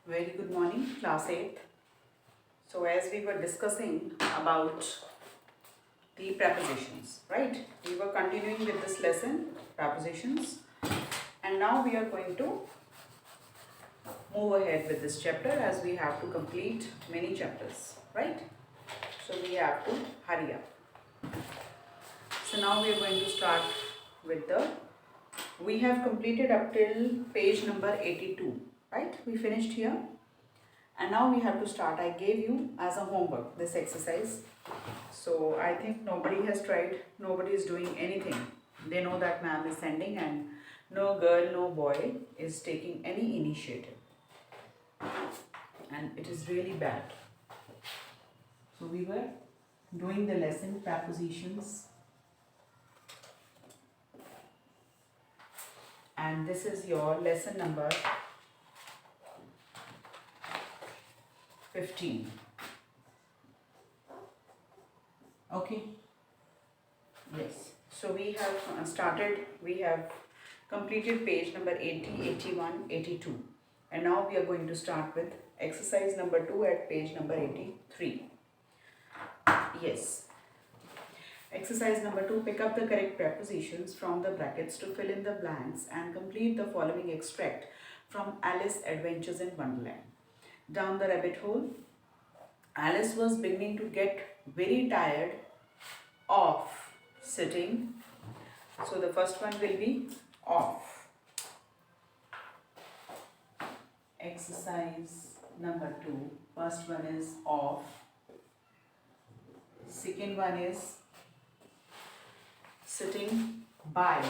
Very good morning, class 8th. So as we were discussing about the prepositions, right? We were continuing with this lesson, prepositions, and now we are going to move ahead with this chapter as we have to complete many chapters, right? So we have to hurry up. So now we are going to start with we have completed up till page number 82, right? We finished here. And now we have to start. I gave you as a homework this exercise. So I think nobody has tried, nobody is doing anything. They know that ma'am is sending and no girl, no boy is taking any initiative. And it is really bad. So we were doing the lesson prepositions. And this is your lesson number 15. Okay. Yes. So we have we have completed page number 80, 81, 82. And now we are going to start with exercise number 2 at page number 83. Yes. Exercise number 2, pick up the correct prepositions from the brackets to fill in the blanks and complete the following extract from Alice Adventures in Wonderland. Down the rabbit hole, Alice was beginning to get very tired of sitting. So the first one will be off. Exercise number 2. First one is off. Second one is sitting by.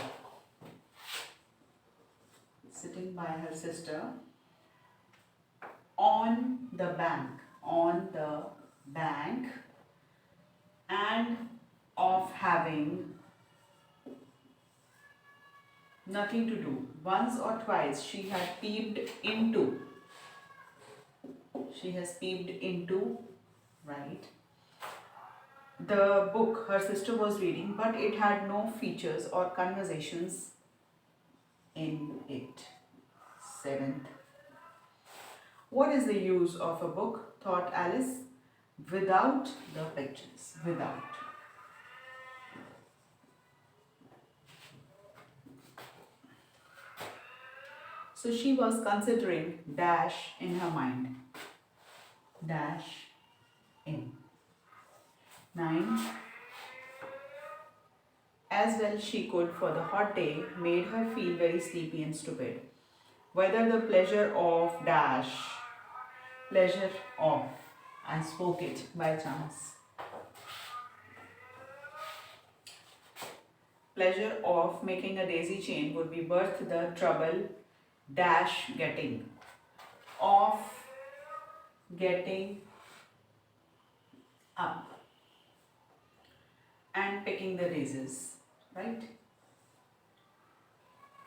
Sitting by her sister on the bank. On the bank. And of having nothing to do. Once or twice she had peeped into. She has peeped into, right? The book her sister was reading, but it had no features or conversations in it. 7th. What is the use of a book, thought Alice, without the pictures? Without. So she was considering dash in her mind. Dash in. 9. As well she could, for the hot day made her feel very sleepy and stupid. Whether the pleasure of dash, pleasure of, I spoke it by chance. Pleasure of making a daisy chain would be worth the trouble dash getting, of getting up and picking the daisies, right?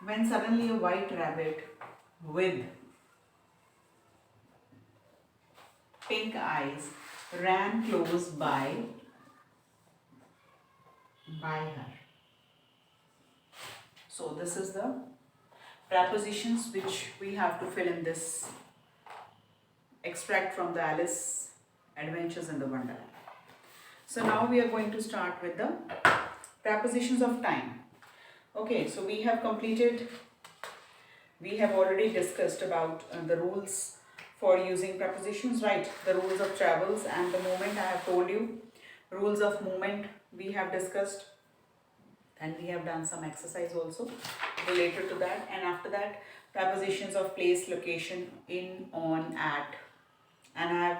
When suddenly a white rabbit with pink eyes ran close by her. So this is the prepositions which we have to fill in this extract from the Alice Adventures in the Wonderland. So now we are going to start with the prepositions of time. Okay, so we have already discussed about the rules for using prepositions, right? The rules of travels and the movement I have told you. Rules of movement we have discussed, and we have done some exercise also related to that. And after that, prepositions of place, location, in, on, at. And I have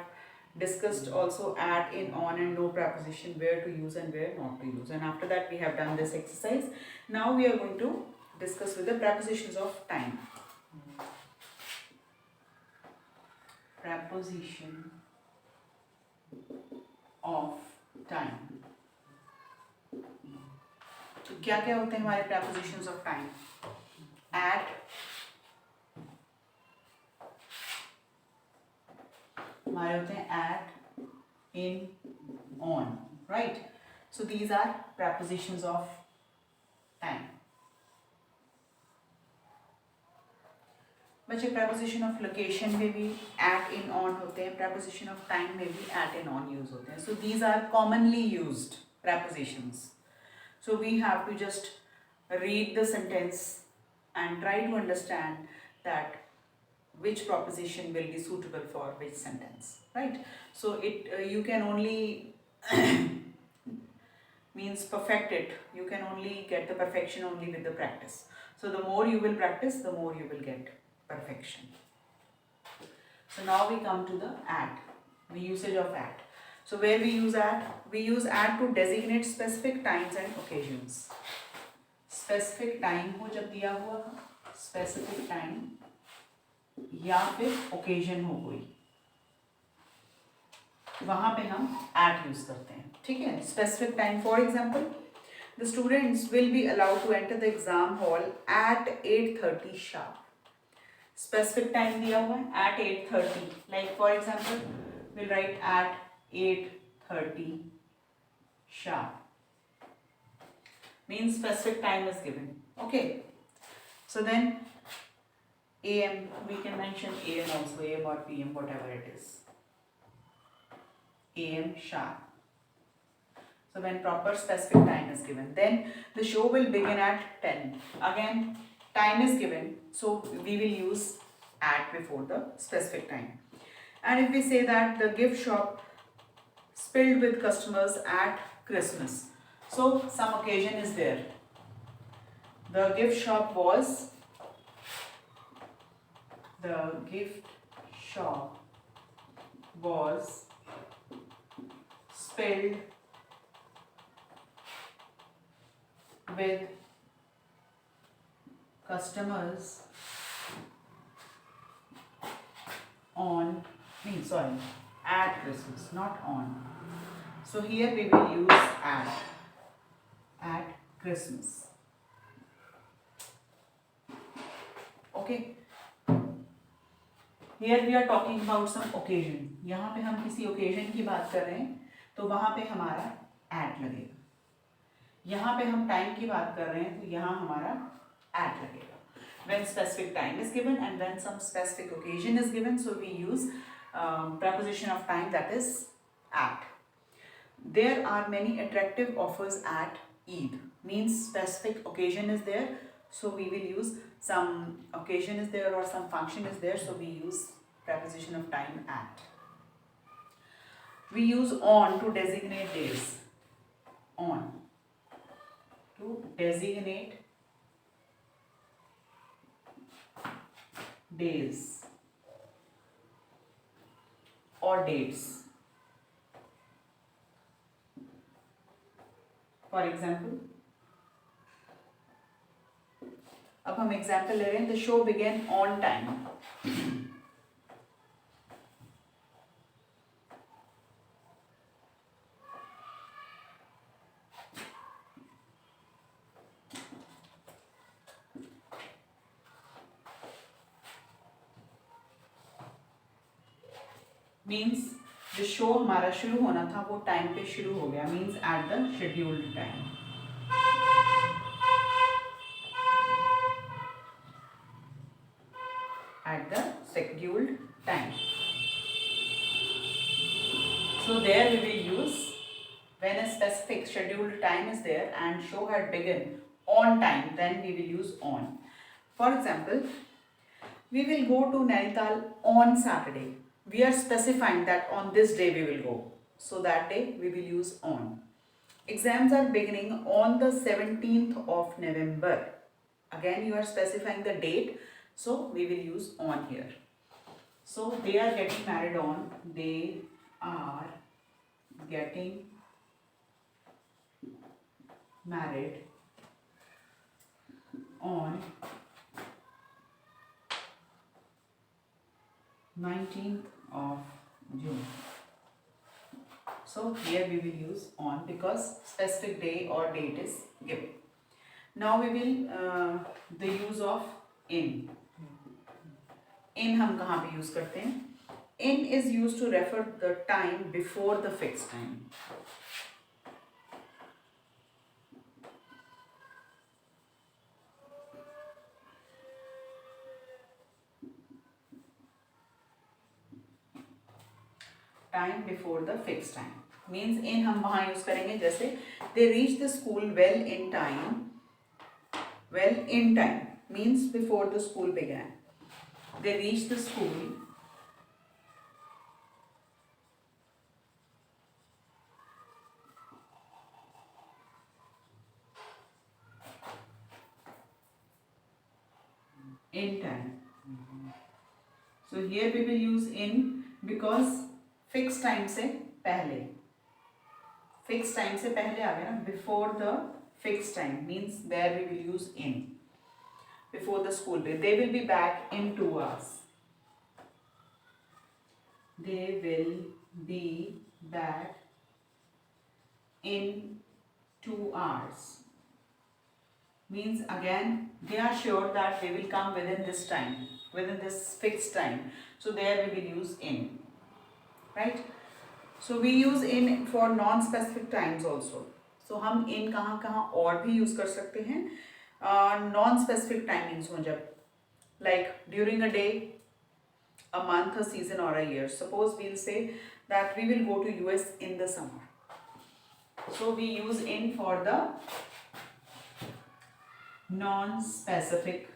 discussed also at, in, on and no preposition, where to use and where not to use. And after that, we have done this exercise. Now we are going to discuss with the prepositions of time. Preposition of time. तो क्या क्या होते हैं हमारे prepositions of time? At, हमारे होते हैं at, in, on, right? So these are prepositions of time. बच्चे preposition of location में भी at in on होते हैं, preposition of time में भी at in on use होते हैं. So these are commonly used prepositions. So we have to just read the sentence and try to understand that which proposition will be suitable for which sentence, right? So it you can only means perfect it. You can only get the perfection only with the practice. So the more you will practice, the more you will get perfection. So now we come to the at, the usage of at. So where we use at? We use at to designate specific times and occasions. Specific time हो जब दिया हुआ specific time या फिर occasion हो कोई, वहाँ पे हम at use करते हैं, ठीक है. Specific time, for example, the students will be allowed to enter the exam hall at 8:30 sharp. Specific time दिया हुआ है at 8:30. Like for example, we'll write at 8:30 sharp. Means specific time is given. Okay. So then AM, we can mention AM also, AM or PM, whatever it is. AM sharp. So when proper specific time is given, then the show will begin at 10. Again, time is given, so we will use at before the specific time. And if we say that the gift shop filled with customers at Christmas, so some occasion is there. The gift shop was filled with customers at Christmas, not on. So here we will use at Christmas. Okay. Here we are talking about some occasion. यहाँ पे हम किसी occasion की बात कर रहे हैं, तो वहाँ पे हमारा at लगेगा. यहाँ पे हम time की बात कर रहे हैं, तो यहाँ हमारा at लगेगा. When specific time is given and when some specific occasion is given, so we use preposition of time, that is at. There are many attractive offers at Eid. Means specific occasion is there, so we will use some occasion is there or some function is there, so we use preposition of time at. We use on to designate days. On to designate days or dates. For example, अब हम example ले रहे हैं. The show begin on time. Means जो show हमारा शुरू होना था वो टाइम पे शुरू हो गया. Means at the scheduled time. At the scheduled time. So there we will use when a specific scheduled time is there and show had begun on time, then we will use on. For example, we will go to Nainital on Saturday. We are specifying that on this day we will go. So that day we will use on. Exams are beginning on the 17th of November. Again you are specifying the date. So we will use on here. So they are getting married on. They are getting married on 19th of June. So here we will use on because specific day or date is given. Now we will the use of in. In हम कहाँ पे use करते हैं? In is used to refer the time before the fixed time. time before the fixed time. Means in हम वहाँ use करेंगे जैसे they reach the school well in time. Well in time means before the school began. They reach the school in time. So here we will use in because fixed time से पहले, fixed time से पहले आ गया ना, before the fixed time means there we will use in. Before the school day, they will be back in 2 hours. They will be back in 2 hours. Means again they are sure that they will come within this time, within this fixed time. So there we will use in, right? So we use in for non-specific times also. So हम in कहाँ कहाँ और भी use कर सकते हैं non-specific timings हो जब, like during a day, a month, a season or a year. Suppose we'll say that we will go to US in the summer. So we use in for the non-specific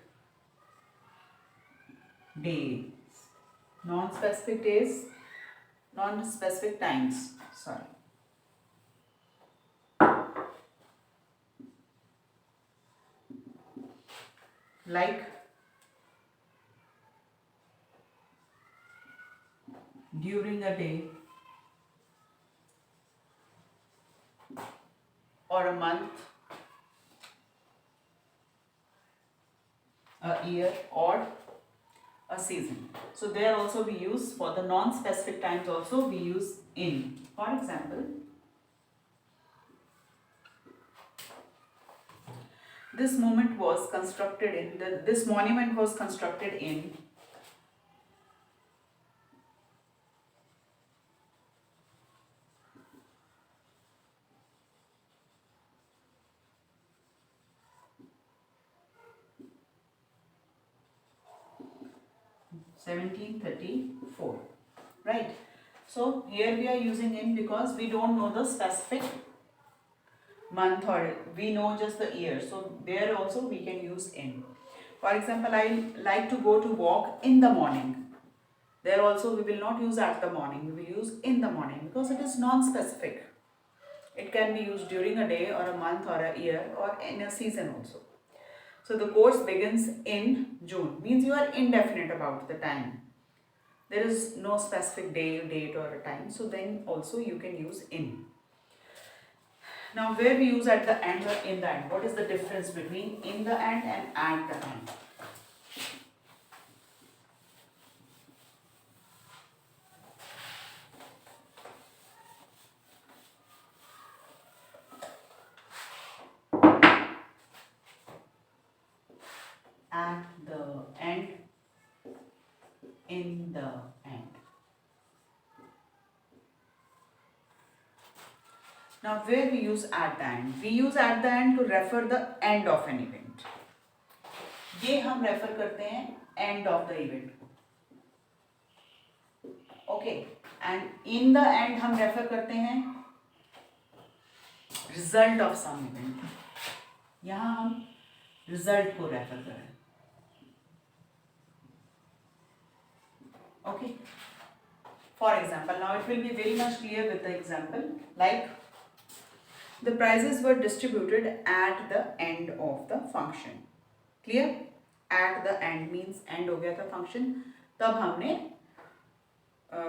days, non-specific days, non-specific times, sorry. Like during a day or a month, a year or a season. So there also we use for the non-specific times also we use in. For example, this monument was constructed in this monument was constructed in (1734), right? So here we are using in because we don't know the specific month or we know just the year. So there also we can use in. For example, I like to go to walk in the morning. There also we will not use at the morning, we will use in the morning because it is non-specific. It can be used during a day or a month or a year or in a season also. So the course begins in June, means you are indefinite about the time. There is no specific day, date or a time. So then also you can use in. Now where we use at the end or in the end, what is the difference between in the end and at the end? At the end, in the end. Now where we use at the end? We use at the end to refer the end of an event. ये हम refer करते हैं end of the event को. Okay, and in the end हम refer करते हैं result of some event. यहाँ हम result को refer करें. Okay. For example, now it will be very much clear with the example. Like the prizes were distributed at the end of the function. Clear? At the end means end हो गया था function. तब हमने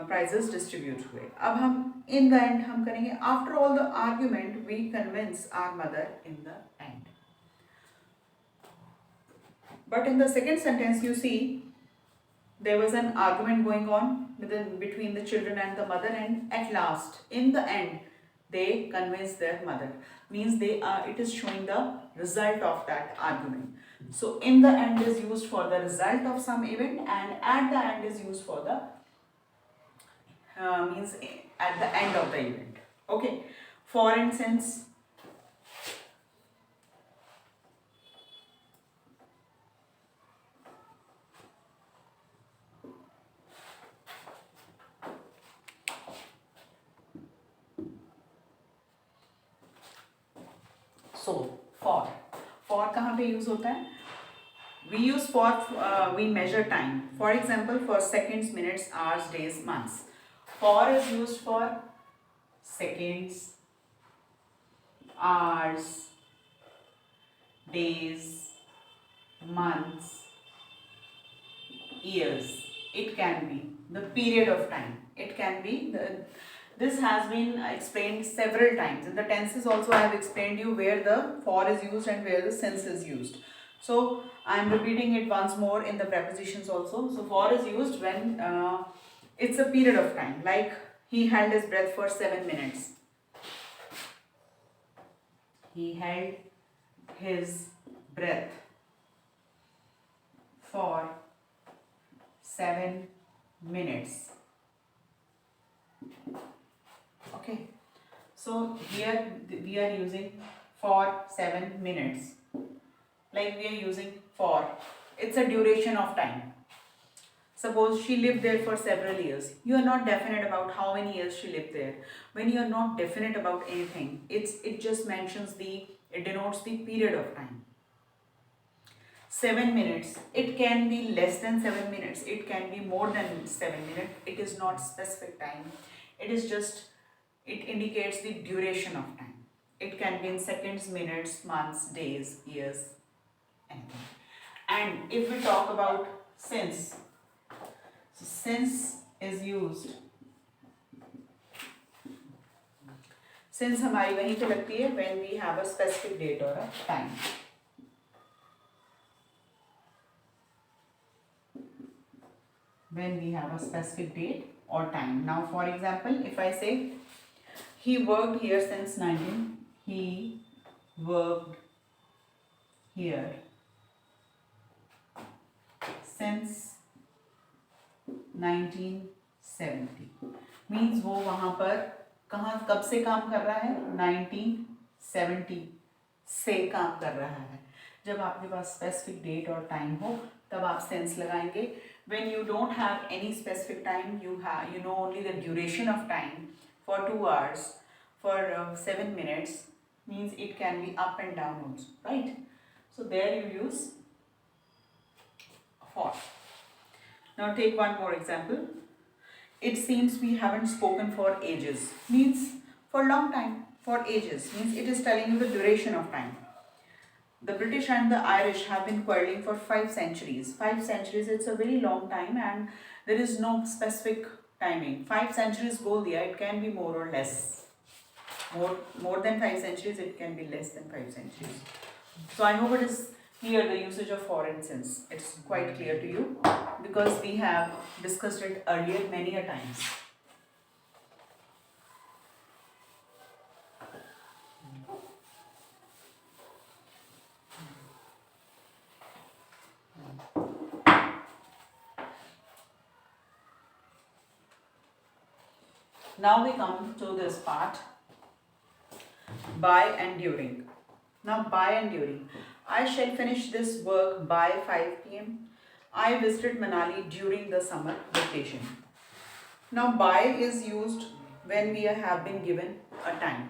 prizes distribute हुए. अब हम in the end हम करेंगे after all the argument we convince our mother in the end. But in the second sentence you see there was an argument going on between the children and the mother, and at last, in the end, they convinced their mother. Means it is showing the result of that argument. So, in the end is used for the result of some event, and at the end is used for the means at the end of the event. Okay. For instance, for कहाँ पे use होता है? We use for, we measure time. For example, for seconds, minutes, hours, days, months. For is used for seconds, hours, days, months, years. It can be the period of time. It can be the. This has been explained several times. In the tenses also I have explained you where the for is used and where the since is used. So I am repeating it once more in the prepositions also. So for is used when it's a period of time. Like he held his breath for 7 minutes. He held his breath for 7 minutes. Okay, so here we are using for 7 minutes. Like we are using for, it's a duration of time. Suppose she lived there for several years. You are not definite about how many years she lived there. When you are not definite about anything, it just mentions it denotes the period of time. 7 minutes. It can be less than 7 minutes. It can be more than 7 minutes. It is not specific time. It is just, it indicates the duration of time. It can be in seconds, minutes, months, days, years, anything. And if we talk about since, so since is used. Since हमारी वहीं पे लगती है when we have a specific date or a time. When we have a specific date or time. Now, for example, if I say he worked here since 19, he worked here since 1970. Means वो वहाँ पर कहाँ कब से काम कर रहा है? 1970 से काम कर रहा है. जब आपके पास specific date और time हो तब आप since लगाएंगे. When you don't have any specific time, you know only the duration of time for 2 hours, for 7 minutes, means it can be up and down also, right? So there you use for. Now take one more example. It seems we haven't spoken for ages, means for long time, for ages, means it is telling you the duration of time. The British and the Irish have been quarreling for 5 centuries. 5 centuries, it's a very long time and there is no specific timing. 5 centuries बोल दिया, it can be more or less. More than 5 centuries, it can be less than 5 centuries. So I hope it is clear the usage of for and since. It's quite clear to you because we have discussed it earlier many a times. Now we come to this part, by and during. Now by and during. I shall finish this work by 5 p.m. I visited Manali during the summer vacation. Now by is used when we have been given a time.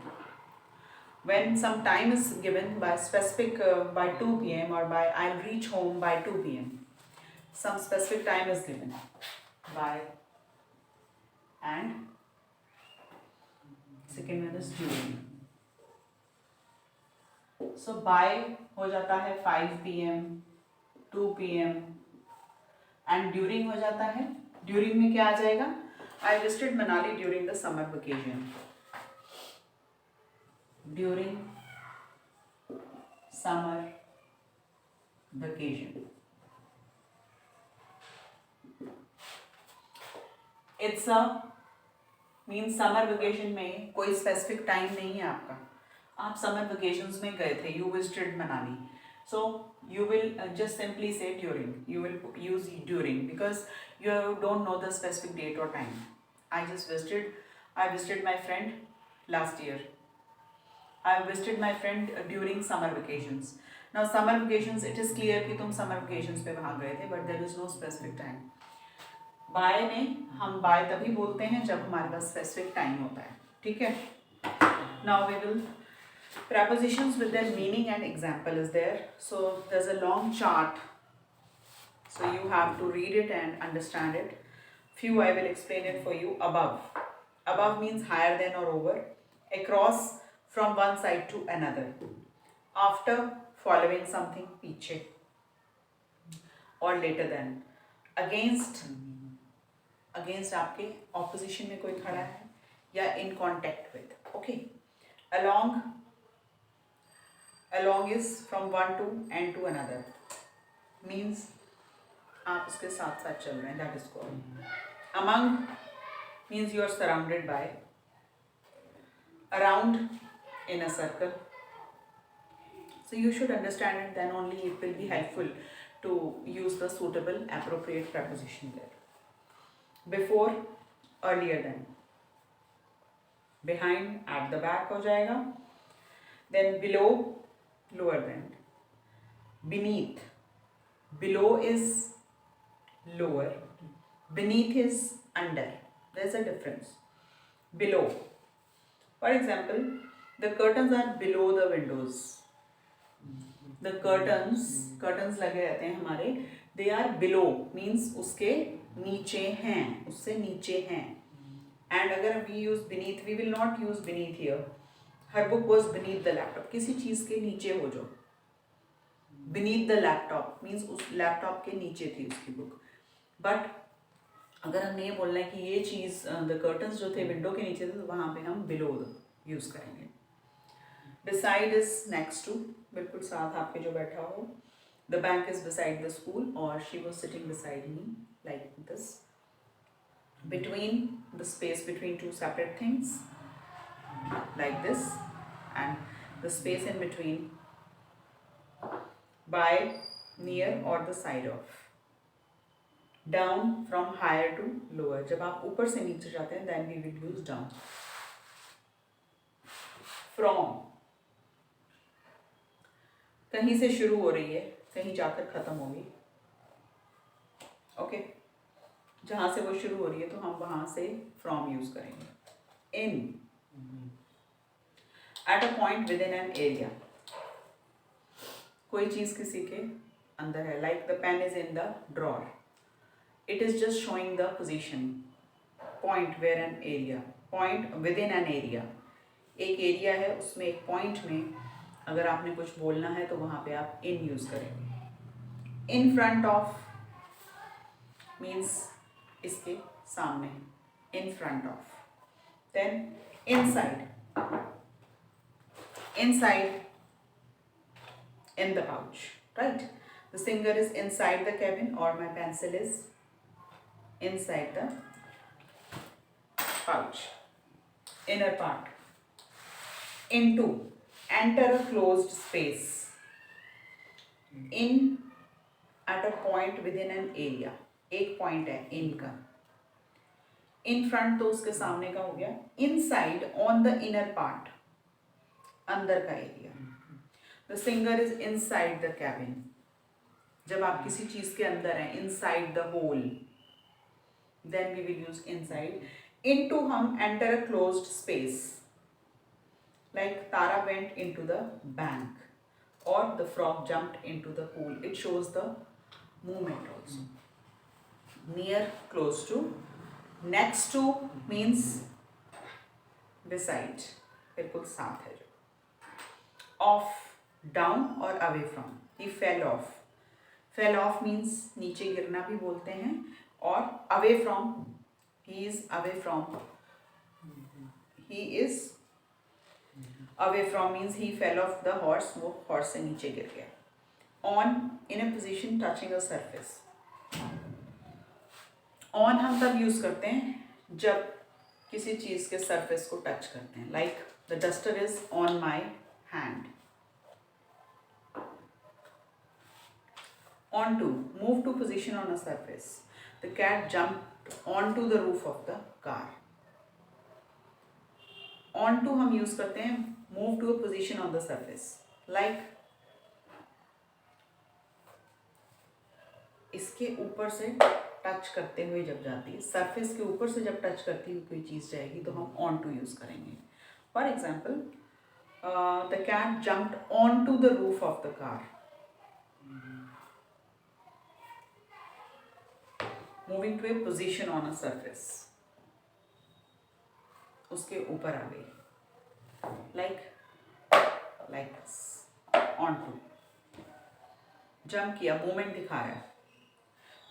When some time is given by specific by 2 p.m. or by I'll reach home by 2 p.m. Some specific time is given by, and second one is during. So by हो जाता है 5 p.m. 2 p.m. and during हो जाता है. During में क्या आ जाएगा? I visited Manali during the summer vacation. During summer vacation. It's a means summer vacation में कोई specific time नहीं है आपका. आप summer vacations में गए थे. You visited Manali. So you will just simply say during. You will use during because you don't know the specific date or time. I visited my friend last year. I visited my friend during summer vacations. Now summer vacations, it is clear कि तुम summer vacations पे वहाँ गए थे, but there is no specific time. By में हम by तभी बोलते हैं जब हमारे पास specific time होता है, ठीक है? Now we will Prepositions with their meaning and example is there. So there's a long chart. So you have to read it and understand it. Few I will explain it for you. Above. Above means higher than or over. Across, from one side to another. After, following something, पीछे. और later than. Against, against आपके opposition में कोई खड़ा है या in contact with. Okay. Along, along is from one to and to another. Means आप उसके साथ साथ चल रहे हैं. That is called. Among means you are surrounded by. Around, in a circle. So you should understand it, then only it will be helpful to use the suitable appropriate preposition there. Before, earlier than. Behind, at the back हो जाएगा. Then below, lower than. Beneath. Below is lower. Beneath is under. There's a difference. Below. For example, the curtains are below the windows. The curtains लगे रहते हैं हमारे. They are below means उसके नीचे हैं, उससे नीचे हैं. And अगर we use beneath, we will not use beneath here. Her book was beneath the laptop. किसी चीज़ के नीचे हो जो. Beneath the laptop means उस laptop के नीचे थी उसकी book. But अगर हमने ये बोलना है कि ये चीज़ द कर्टन्स जो थे विंडो के नीचे थे तो वहाँ पे हम बिलो यूज़ करेंगे. Beside is next to, बिल्कुल साथ आपके जो बैठा हो. The bank is beside the school or she was sitting beside me like this. Between, the space between two separate things like this, and the space in between by, near or the side of. Down, from higher to lower. जब आप ऊपर से नीचे जाते हैं then we will use down. From, कहीं से शुरू हो रही है, कहीं जाकर खत्म होगी. ओके, जहाँ से वो शुरू हो रही है तो हम वहाँ से from यूज करेंगे. In, at a point within an area. कोई चीज़ किसी के अंदर है. Like the pen is in the drawer. It is just showing the position. Point where an area. Point within an area. एक एरिया है, उसमें एक पॉइंट में अगर आपने कुछ बोलना है तो वहाँ पे आप in यूज़ करेंगे. In front of means इसके सामने. In front of. Then inside. Inside, in the pouch. Right? The singer is inside the cabin or my pencil is inside the pouch. Inner part. Into, enter a closed space. In, at a point within an area. एक point है in का. In front तो उसके सामने का हो गया. Inside, on the inner part. अंदर का area. The singer is inside the cabin. जब आप किसी चीज़ के अंदर हैं, inside the hole. Then we will use inside. Into हम enter a closed space. Like Tara went into the bank or the frog jumped into the pool. It shows the movement also. Near, close to. Next to means beside. बिल्कुल साथ है जो. Off, down or away from. He fell off. Fell off means नीचे गिरना भी बोलते हैं. Or away from, he is away from. He is away from means he fell off the horse, वो horse से नीचे गिर गया. On, in a position touching a surface. On हम तब यूज़ करते हैं जब किसी चीज़ के surface को touch करते हैं. Like the duster is on my hand. On to, move to position on a surface. The cat jumped onto the roof of the car. On to हम यूज़ करते हैं move to a position on the surface. Like इसके ऊपर से touch करते हुए जब जाती है, सरफेस के ऊपर से जब टच करती हुई कोई चीज़ जाएगी तो हम on to यूज़ करेंगे. For example The cat jumped onto the roof of the car. Moving to a position on a surface. उसके ऊपर आ गई. Like this. Onto. Jump किया, movement दिखा रहा है.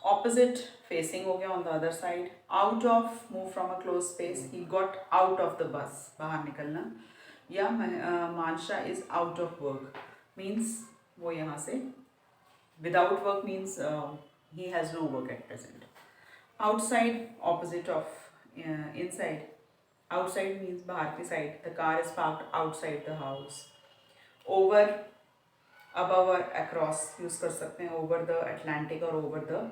Opposite facing हो गया on the other side. Out of, move from a closed space. He got out of the bus. बाहर निकलना. या Mansha is out of work. Means वो यहाँ से. Without work means he has no work at present. Outside, opposite of inside. Outside means बाहर की side. The car is parked outside the house. Over, above or across use कर सकते हैं. Over the Atlantic or over the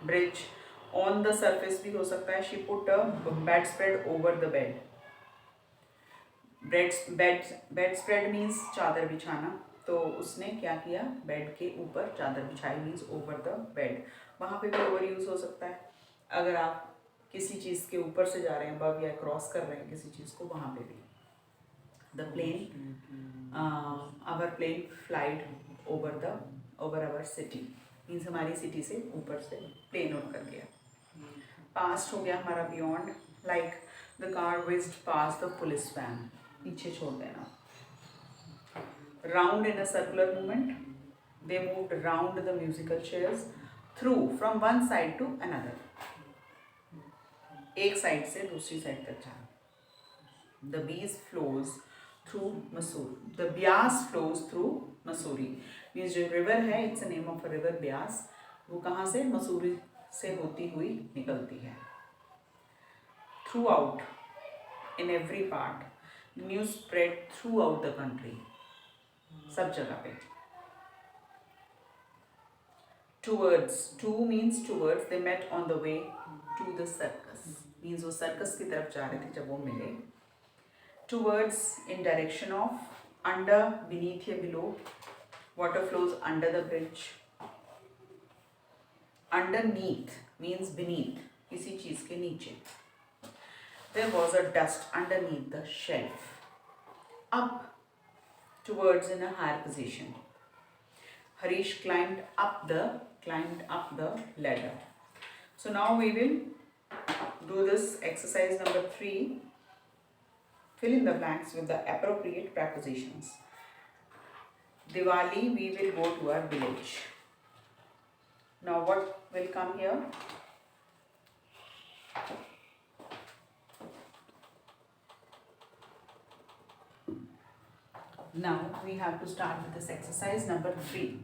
bridge. On the surface भी हो सकता है. She put a bedspread over the bed. Bedspread means चादर बिछाना. तो उसने क्या किया, बेड के ऊपर चादर बिछाई. Means over the bed. वहाँ पे भी ओवर यूज हो सकता है. अगर आप किसी चीज़ के ऊपर से जा रहे हैं, अबव या क्रॉस कर रहे हैं किसी चीज़ को, वहाँ पे भी. The plane, our plane flied over our city. Means हमारी सिटी से ऊपर से प्लेन उड़ कर गया. पास्ट हो गया हमारा beyond. Like the car whizzed past the police van. पीछे छोड़ देना. Round in a circular movement. They moved round the musical chairs through from one side to another. एक साइड से दूसरी साइड तक जाना. The Beas flows through Missouri. The Beas flows through Missouri. Means जो river है, it's a name of a river, Beas. वो कहाँ से, मसूरी से होती हुई निकलती है. Throughout, in every part, news spread throughout the country. सब जगह पे. Towards, to means towards. They met on the way to the circus. Means वो सर्कस की तरफ जा रहे थे जब वो मिले. Towards, in direction of. Under, beneath या below. Water flows under the bridge. Underneath means beneath, किसी चीज के नीचे. There was a dust underneath the shelf. Up, towards, in a higher position. Harish climbed up the ladder. So now we will do this exercise number 3. Fill in the blanks with the appropriate prepositions. Diwali, we will go to our village. Now what will come here? Now we have to start with this exercise number 3.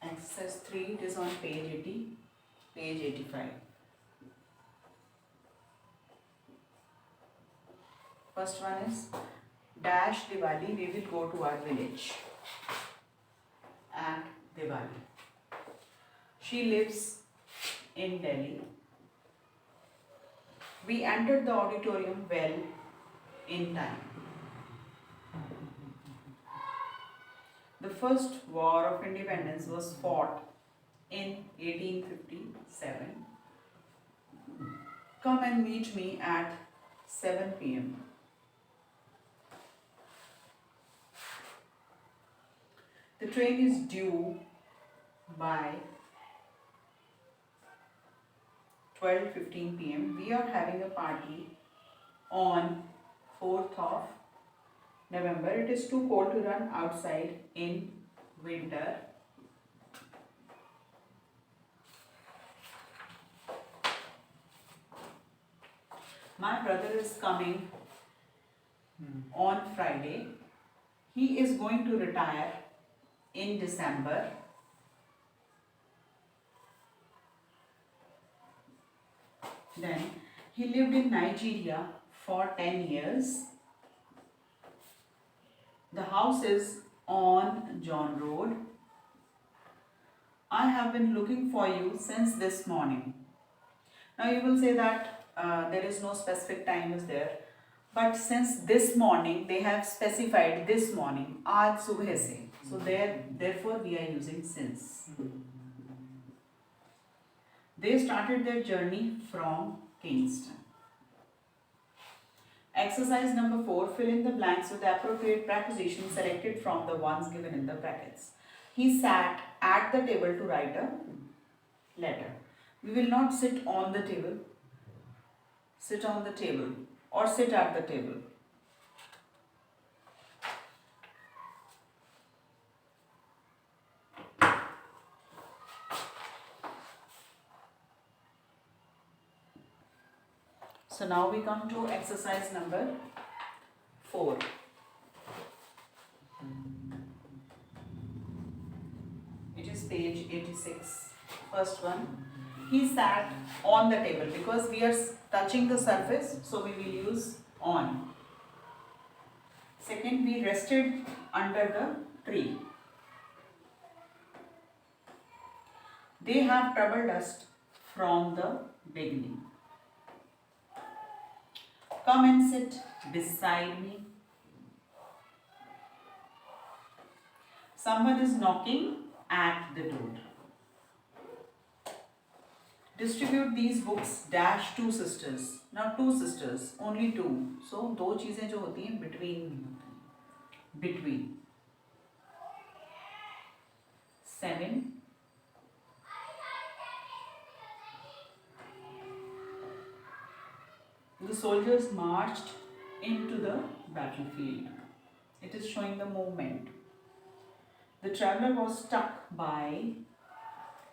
Exercise 3, it is on page 85. First one is dash Diwali, we will go to our village. And Diwali. She lives in Delhi. We entered the auditorium well in time. The first war of independence was fought in 1857. Come and meet me at 7 p.m. The train is due by 12:15 p.m. We are having a party on 4th of November. It is too cold to run outside in winter. My brother is coming on Friday. He is going to retire in December. Then he lived in Nigeria for 10 years. The house is on John Road. I have been looking for you since this morning. Now you will say that there is no specific time is there. But since this morning, they have specified this morning, आज सुबह से. So therefore we are using since. They started their journey from Kingston. Exercise number 4. Fill in the blanks with the appropriate prepositions selected from the ones given in the brackets. He sat at the table to write a letter. We will not sit on the table. Sit on the table or sit at the table. So now we come to exercise number 4. It is page 86. First one. He sat on the table because we are touching the surface, so we will use on. Second, we rested under the tree. They have troubled us from the beginning. Come and sit beside me. Someone is knocking at the door. Distribute these books dash two sisters. Now two sisters, only two. So दो चीजें जो होती हैं between. 7. The soldiers marched into the battlefield. It is showing the movement. The traveler was struck by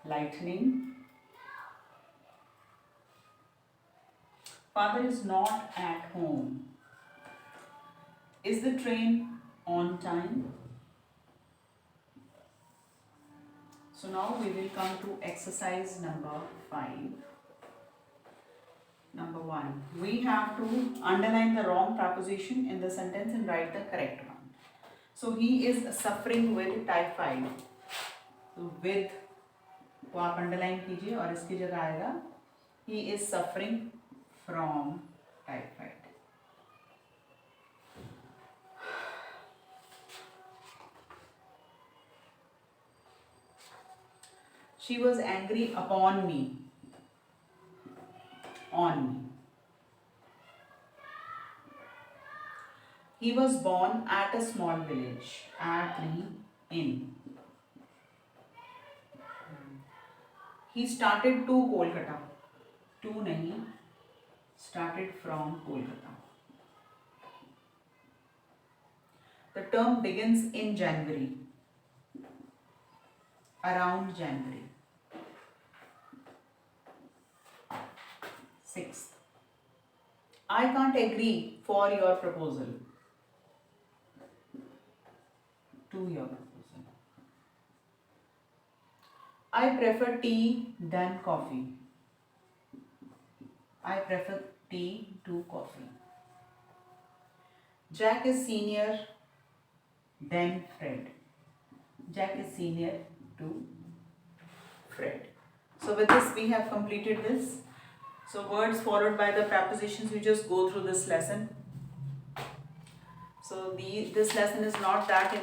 lightning. Father is not at home. Is the train on time? So now we will come to exercise number 5. Number 1. We have to underline the wrong preposition in the sentence and write the correct one. So he is suffering with typhoid. So with को आप underline कीजिए और इसकी जगह आएगा he is suffering from typhoid. She was angry upon me. On me. He was born at a small village. At nahi, in. He started to Kolkata. To nahi, started from Kolkata. The term begins in January. Around January. 6th. I can't agree for your proposal. To your proposal. I prefer tea than coffee. I prefer tea to coffee. Jack is senior than Fred. Jack is senior to Fred. So with this we have completed this. So words followed by the prepositions, you just go through this lesson. So this lesson is not that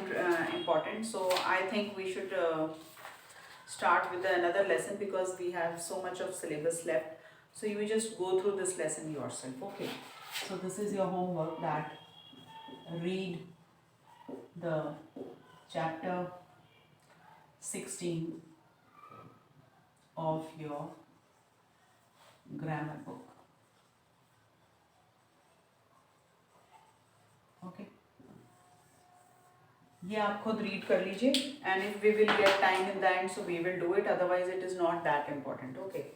important. So I think we should start with another lesson because we have so much of syllabus left. So you will just go through this lesson yourself. Okay. So this is your homework, that read the chapter 16 of your grammar book. Okay. ये आप खुद read कर लीजिए, and if we will get time in the end, so we will do it. Otherwise, it is not that important. Okay.